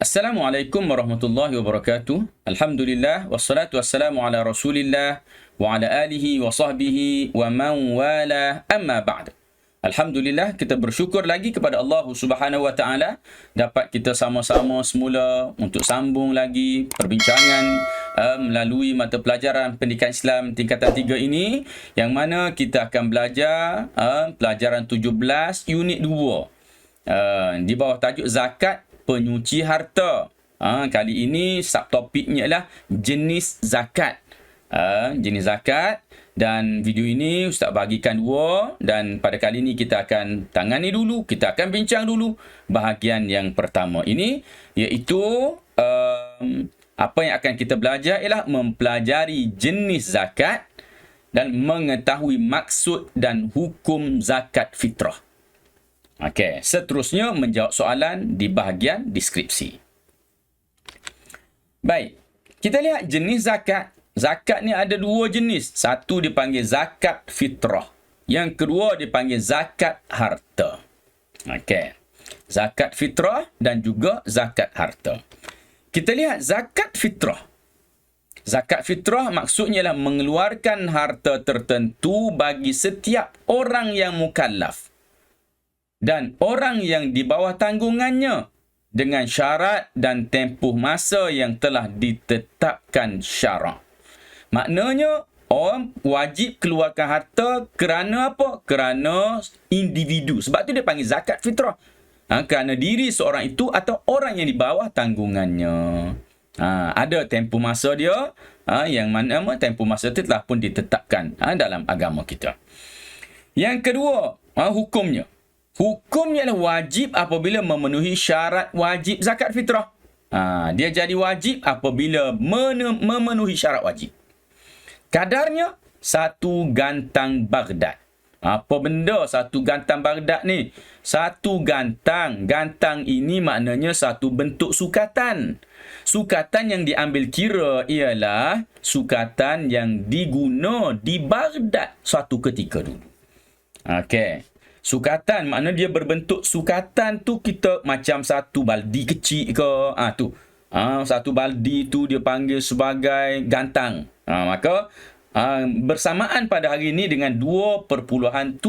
Assalamualaikum warahmatullahi wabarakatuh. Alhamdulillah wassalatu wassalamu ala Rasulillah wa ala alihi wa sahbihi wa man wala amma ba'd. Alhamdulillah, kita bersyukur lagi kepada Allah Subhanahu wa taala dapat kita sama-sama semula untuk sambung lagi perbincangan melalui mata pelajaran pendidikan Islam tingkatan 3 ini, yang mana kita akan belajar pelajaran 17 unit 2 di bawah tajuk zakat penyuci harta. Kali ini subtopiknya adalah jenis zakat. Jenis zakat, dan video ini Ustaz bahagikan dua, dan pada kali ini kita akan tangani dulu, kita akan bincang dulu bahagian yang pertama ini, iaitu apa yang akan kita belajar ialah mempelajari jenis zakat dan mengetahui maksud dan hukum zakat fitrah. Okey, seterusnya menjawab soalan di bahagian deskripsi. Baik, kita lihat jenis zakat. Zakat ni ada dua jenis. Satu dipanggil zakat fitrah. Yang kedua dipanggil zakat harta. Okey. Zakat fitrah dan juga zakat harta. Kita lihat zakat fitrah. Zakat fitrah maksudnya adalah mengeluarkan harta tertentu bagi setiap orang yang mukallaf dan orang yang di bawah tanggungannya dengan syarat dan tempoh masa yang telah ditetapkan syarak. Maknanya, orang wajib keluarkan harta kerana apa? Kerana individu. Sebab tu dia panggil zakat fitrah. Kerana diri seorang itu atau orang yang di bawah tanggungannya. Ada tempoh masa dia, yang mana tempoh masa itu telah pun ditetapkan dalam agama kita. Yang kedua, hukumnya. Hukumnya adalah wajib apabila memenuhi syarat wajib zakat fitrah. Dia jadi wajib apabila memenuhi syarat wajib. Kadarnya satu gantang Baghdad. Apa benda satu gantang Baghdad ni? Satu gantang. Gantang ini maknanya satu bentuk sukatan. Sukatan yang diambil kira ialah sukatan yang diguna di Baghdad suatu ketika dulu. Okey. Sukatan maknanya dia berbentuk sukatan tu, kita macam satu baldi kecil ke. Satu baldi tu dia panggil sebagai gantang. Maka bersamaan pada hari ini dengan 2.7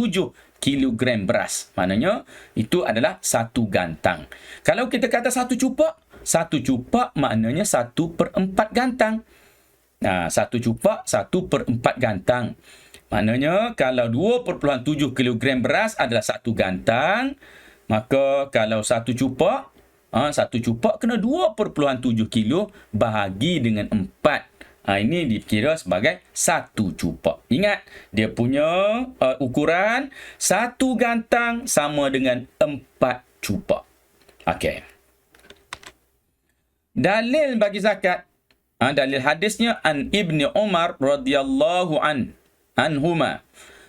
kilogram beras. Maknanya itu adalah satu gantang. Kalau kita kata satu cupak maknanya 1/4 gantang. Satu cupak 1/4 gantang. Maknanya kalau 2.7 kilogram beras adalah satu gantang, maka kalau satu cupak kena 2.7 kilo bahagi dengan 4. Ini dikira sebagai satu cupak. Ingat, dia punya ukuran satu gantang sama dengan 4 cupak. Okey. Dalil bagi zakat. Dalil hadisnya an Ibni Umar radhiyallahu anhuma.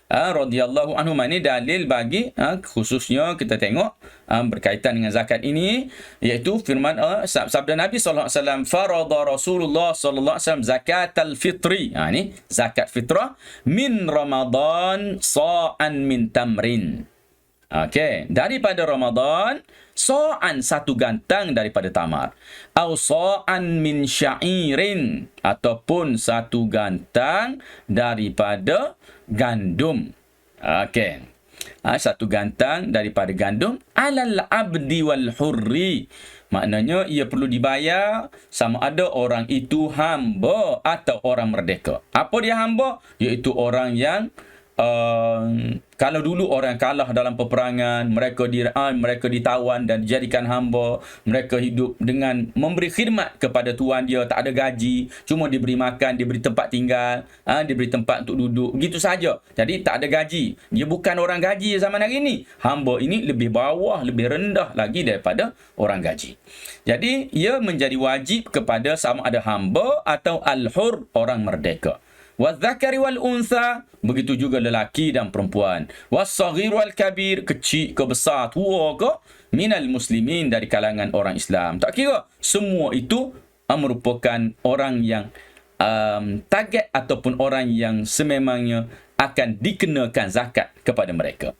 Radhiyallahu anhuma ni dalil bagi khususnya kita tengok berkaitan dengan zakat ini, iaitu firman sabda Nabi sallallahu alaihi wasallam, farada Rasulullah sallallahu alaihi wasallam zakatal fitri. Ni zakat fitrah min Ramadan sa'an min tamrin. Okey, daripada Ramadan sa'an satu gantang daripada tamar, au sa'an min sya'irin ataupun satu gantang daripada gandum. Okey. Satu gantang daripada gandum alal abdi wal hurri. Maknanya ia perlu dibayar sama ada orang itu hamba atau orang merdeka. Apa dia hamba? Iaitu orang yang kalau dulu orang kalah dalam peperangan, mereka ditawan dan dijadikan hamba. Mereka hidup dengan memberi khidmat kepada tuan dia, tak ada gaji, cuma diberi makan, diberi tempat tinggal, diberi tempat untuk duduk, begitu saja. Jadi tak ada gaji. Dia bukan orang gaji zaman hari ini. Hamba ini lebih bawah, lebih rendah lagi daripada orang gaji. Jadi ia menjadi wajib kepada sama ada hamba atau al-hur, orang merdeka. Wadzakari wal untha, begitu juga lelaki dan perempuan. Wassaghir wal kabir, kecil ke besar, tua ke, minal muslimin, dari kalangan orang Islam. Tak kira, semua itu merupakan orang yang target ataupun orang yang sememangnya akan dikenakan zakat kepada mereka.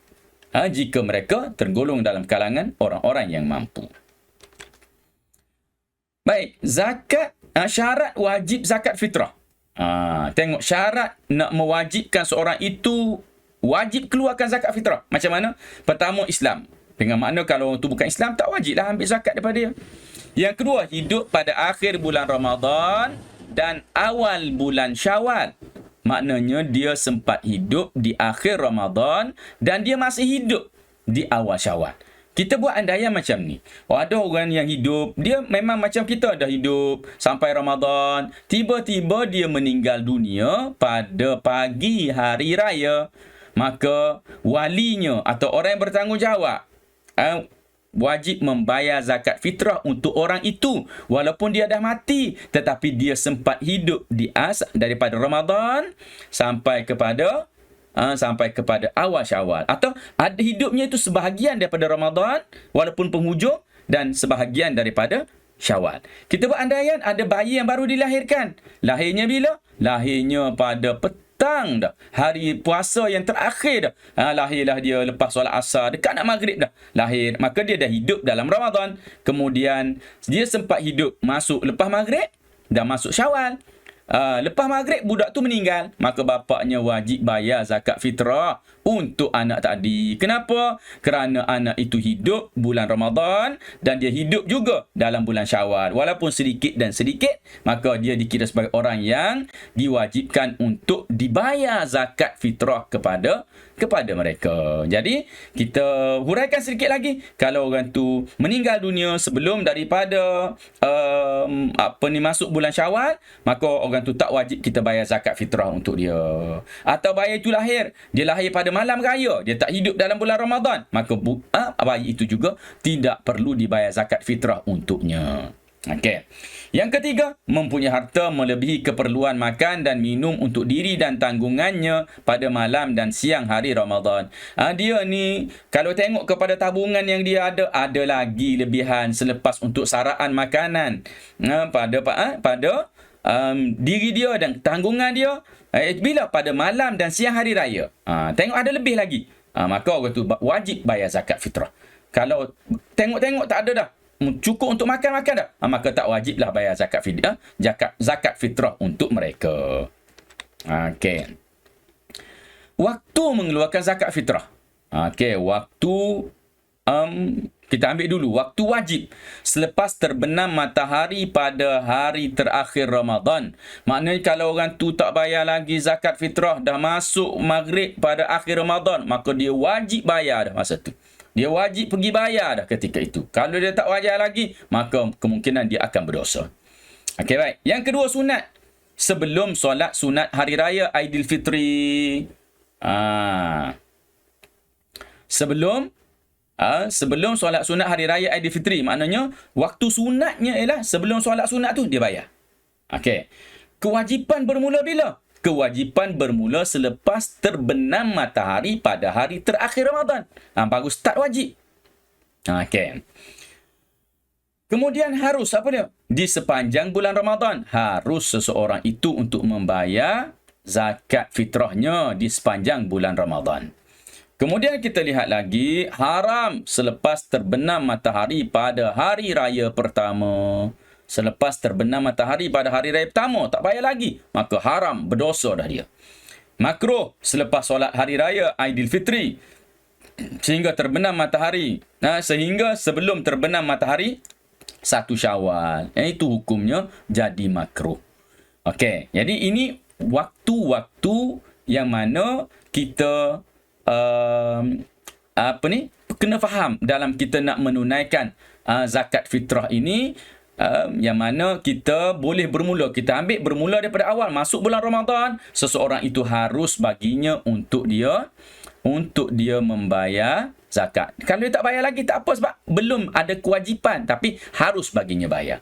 Jika mereka tergolong dalam kalangan orang-orang yang mampu. Baik, zakat, syarat wajib zakat fitrah. Tengok syarat nak mewajibkan seorang itu wajib keluarkan zakat fitrah. Macam mana? Pertama, Islam. Dengan makna kalau orang tu bukan Islam, tak wajiblah ambil zakat daripada dia. Yang kedua, hidup pada akhir bulan Ramadan dan awal bulan Syawal. Maknanya dia sempat hidup di akhir Ramadan dan dia masih hidup di awal Syawal. Kita buat andaian macam ni. Ada orang yang hidup, dia memang macam kita dah hidup sampai Ramadan. Tiba-tiba dia meninggal dunia pada pagi hari raya. Maka walinya atau orang yang bertanggungjawab wajib membayar zakat fitrah untuk orang itu. Walaupun dia dah mati, tetapi dia sempat hidup daripada Ramadan sampai kepada awal Syawal, atau ada hidupnya itu sebahagian daripada Ramadan walaupun penghujung dan sebahagian daripada Syawal. Kita buat andaian ada bayi yang baru dilahirkan. Lahirnya bila? Lahirnya pada petang dah, hari puasa yang terakhir dah. Lahirlah dia lepas solat asar, dekat nak maghrib dah lahir. Maka dia dah hidup dalam Ramadan. Kemudian dia sempat hidup masuk lepas maghrib dan masuk Syawal. Lepas maghrib budak tu meninggal, maka bapaknya wajib bayar zakat fitrah untuk anak tadi. Kenapa? Kerana anak itu hidup bulan Ramadan dan dia hidup juga dalam bulan Syawal. Walaupun sedikit dan sedikit, maka dia dikira sebagai orang yang diwajibkan untuk dibayar zakat fitrah kepada mereka. Jadi kita huraikan sedikit lagi. Kalau orang tu meninggal dunia sebelum daripada masuk bulan Syawal, maka orang tu tak wajib kita bayar zakat fitrah untuk dia. Atau bayi itu dia lahir pada malam raya, dia tak hidup dalam bulan Ramadan, maka bayi itu juga tidak perlu dibayar zakat fitrah untuknya. Okey. Yang ketiga, mempunyai harta melebihi keperluan makan dan minum untuk diri dan tanggungannya pada malam dan siang hari Ramadan. Dia ni kalau tengok kepada tabungan yang dia ada lagi lebihan selepas untuk saraan makanan pada diri dia dan tanggungan dia bila pada malam dan siang hari raya. Tengok ada lebih lagi. Maka orang tu wajib bayar zakat fitrah. Kalau tengok tak ada dah, cukup untuk makan dah, maka tak wajiblah bayar zakat fitrah untuk mereka. Okey. Waktu mengeluarkan zakat fitrah. Okey, waktu kita ambil dulu waktu wajib selepas terbenam matahari pada hari terakhir Ramadan. Maknanya kalau orang tu tak bayar lagi zakat fitrah, dah masuk maghrib pada akhir Ramadan, maka dia wajib bayar dah masa tu. Dia wajib pergi bayar dah ketika itu. Kalau dia tak bayar lagi, maka kemungkinan dia akan berdosa. Okey, baik. Yang kedua, sunat. Sebelum solat sunat hari raya Aidilfitri. Sebelum solat sunat hari raya Aidilfitri. Maknanya, waktu sunatnya ialah sebelum solat sunat tu, dia bayar. Okey. Kewajipan bermula bila? Kewajipan bermula selepas terbenam matahari pada hari terakhir Ramadan. Baru start wajib. Okey. Kemudian harus apa dia? Di sepanjang bulan Ramadan, harus seseorang itu untuk membayar zakat fitrahnya di sepanjang bulan Ramadan. Kemudian kita lihat lagi, haram selepas terbenam matahari pada hari raya pertama. Selepas terbenam matahari pada hari raya pertama, tak bayar lagi, maka haram, berdosa dah dia. Makruh selepas solat hari raya Aidilfitri sehingga terbenam matahari, sehingga sebelum terbenam matahari 1 Syawal. Itu hukumnya jadi makruh. Okey, jadi ini waktu-waktu yang mana kita kena faham dalam kita nak menunaikan zakat fitrah ini. Yang mana kita boleh bermula. Kita ambil bermula daripada awal. Masuk bulan Ramadan, seseorang itu harus baginya untuk dia membayar zakat. Kalau dia tak bayar lagi, tak apa, sebab belum ada kewajipan. Tapi harus baginya bayar.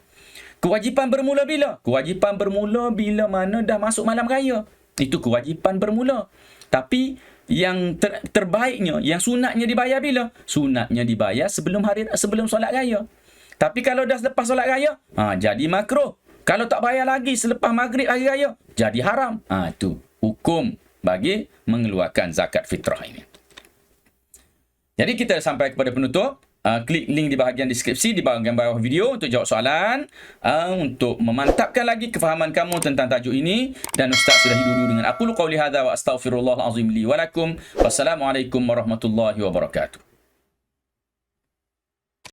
Kewajipan bermula bila? Kewajipan bermula bila mana dah masuk malam raya. Itu kewajipan bermula. Tapi yang terbaiknya, yang sunatnya dibayar bila? Sunatnya dibayar sebelum solat raya. Tapi kalau dah selepas solat raya, jadi makruh. Kalau tak bayar lagi selepas maghrib hari raya, jadi haram. Itu hukum bagi mengeluarkan zakat fitrah ini. Jadi kita sampai kepada penutup. klik link di bahagian deskripsi di bahagian bawah video untuk jawab soalan, untuk memantapkan lagi kefahaman kamu tentang tajuk ini. Dan Ustaz sudah dulu dengan aku qauli hadza wa astaghfirullahal azim li wa lakum. Wassalamualaikum warahmatullahi wabarakatuh.